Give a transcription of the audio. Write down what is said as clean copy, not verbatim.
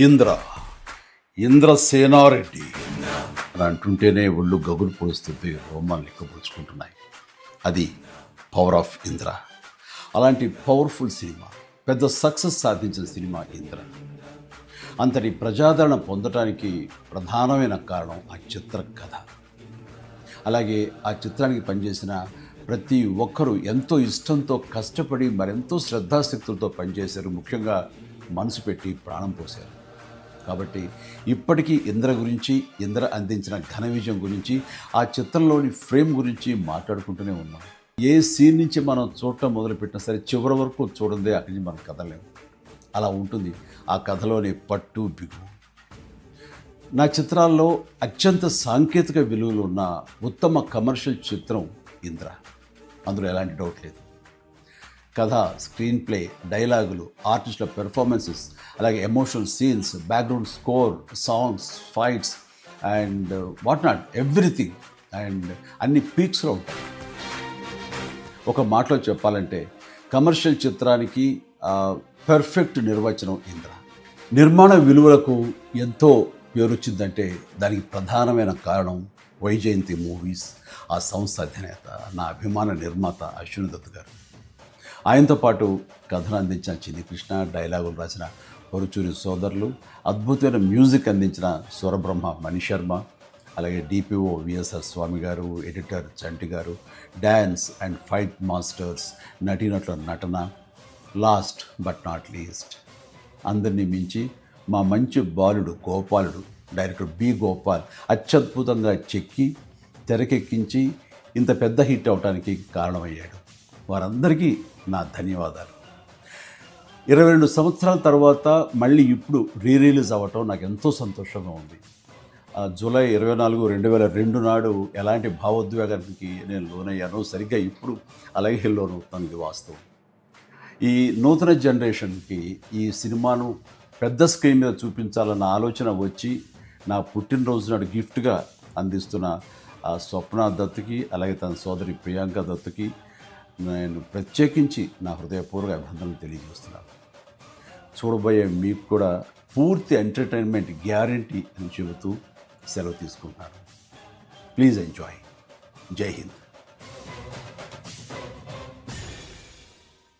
ఇంద్ర ఇంద్రసేనారెడ్డి అని అంటుంటేనే ఒళ్ళు గగులు పొడుస్తుంది, రోమాలు లెక్కపుచ్చుకుంటున్నాయి. అది పవర్ ఆఫ్ ఇంద్ర. అలాంటి పవర్ఫుల్ సినిమా, పెద్ద సక్సెస్ సాధించిన సినిమా ఇంద్ర. అంతటి ప్రజాదరణ పొందటానికి ప్రధానమైన కారణం ఆ చిత్ర కథ. అలాగే ఆ చిత్రానికి పనిచేసిన ప్రతి ఒక్కరూ ఎంతో ఇష్టంతో కష్టపడి మరెంతో శ్రద్ధాశక్తులతో పనిచేశారు. ముఖ్యంగా మనసు పెట్టి ప్రాణం పోశారు. కాబట్టి ఇప్పటికీ ఇంద్ర గురించి, ఇంద్ర అందించిన ఘన విజయం గురించి, ఆ చిత్రంలోని ఫ్రేమ్ గురించి మాట్లాడుకుంటూనే ఉన్నాం. ఏ సీన్ నుంచి మనం చూడటం మొదలుపెట్టినా సరే చివరి వరకు చూడందే అక్కడి నుంచి మనం కదలేము. అలా ఉంటుంది ఆ కథలోని పట్టు బిగు. నా చిత్రాల్లో అత్యంత సాంకేతిక విలువలు ఉన్న ఉత్తమ కమర్షియల్ చిత్రం ఇంద్ర. అందులో ఎలాంటి డౌట్ లేదు. కథ, స్క్రీన్ ప్లే, డైలాగులు, ఆర్టిస్టుల పెర్ఫార్మెన్సెస్, అలాగే emotional scenes, background score, songs, fights and what not, everything. And అన్ని పీక్స్లో ఉంటాయి. ఒక మాటలో చెప్పాలంటే కమర్షియల్ చిత్రానికి పర్ఫెక్ట్ నిర్వచనం ఇంద్ర. నిర్మాణ విలువలకు ఎంతో పేరొచ్చిందంటే దానికి ప్రధానమైన కారణం వైజయంతి మూవీస్, ఆ సంస్థ అధినేత, నా అభిమాన నిర్మాత అశ్విని దత్ గారు. ఆయనతో పాటు కథను అందించిన చిన్ని కృష్ణ, డైలాగులు రాసిన పరుచూరి సోదరులు, అద్భుతమైన మ్యూజిక్ అందించిన స్వరబ్రహ్మ మణిశర్మ, అలాగే డిపిఓ విఎస్ఆర్ స్వామి గారు, ఎడిటర్ చంటి గారు, డ్యాన్స్ అండ్ ఫైట్ మాస్టర్స్, నటీనటుల నటన, లాస్ట్ బట్ నాట్ లీస్ట్ అందరినీ మించి మా మంచి బాలుడు గోపాలుడు, డైరెక్టర్ బి గోపాల్ అత్యద్భుతంగా చెక్కి తెరకెక్కించి ఇంత పెద్ద హిట్ అవడానికి కారణమయ్యాడు. వారందరికీ నా ధన్యవాదాలు. 22 సంవత్సరాల తర్వాత మళ్ళీ ఇప్పుడు రిలీజ్ అవ్వటం నాకు ఎంతో సంతోషంగా ఉంది. జూలై 24, 2002 నాడు ఎలాంటి భావోద్వేగానికి నేను లోనయ్యానో సరిగ్గా ఇప్పుడు అలాగే లోనవుతాను. వాస్తవం. ఈ నూతన జనరేషన్కి ఈ సినిమాను పెద్ద స్క్రీన్ మీద చూపించాలన్న ఆలోచన వచ్చి నా పుట్టినరోజు నాడు గిఫ్ట్గా అందిస్తున్న స్వప్న దత్తుకి, అలాగే తన సోదరి ప్రియాంక దత్తుకి నేను ప్రత్యేకించి నా హృదయపూర్వక అభినందనలు తెలియజేస్తున్నాను. చూడబోయే మీకు కూడా పూర్తి ఎంటర్టైన్మెంట్ గ్యారంటీ అని చెబుతూ సెలవు తీసుకుంటున్నాను. Please enjoy. జై హింద్.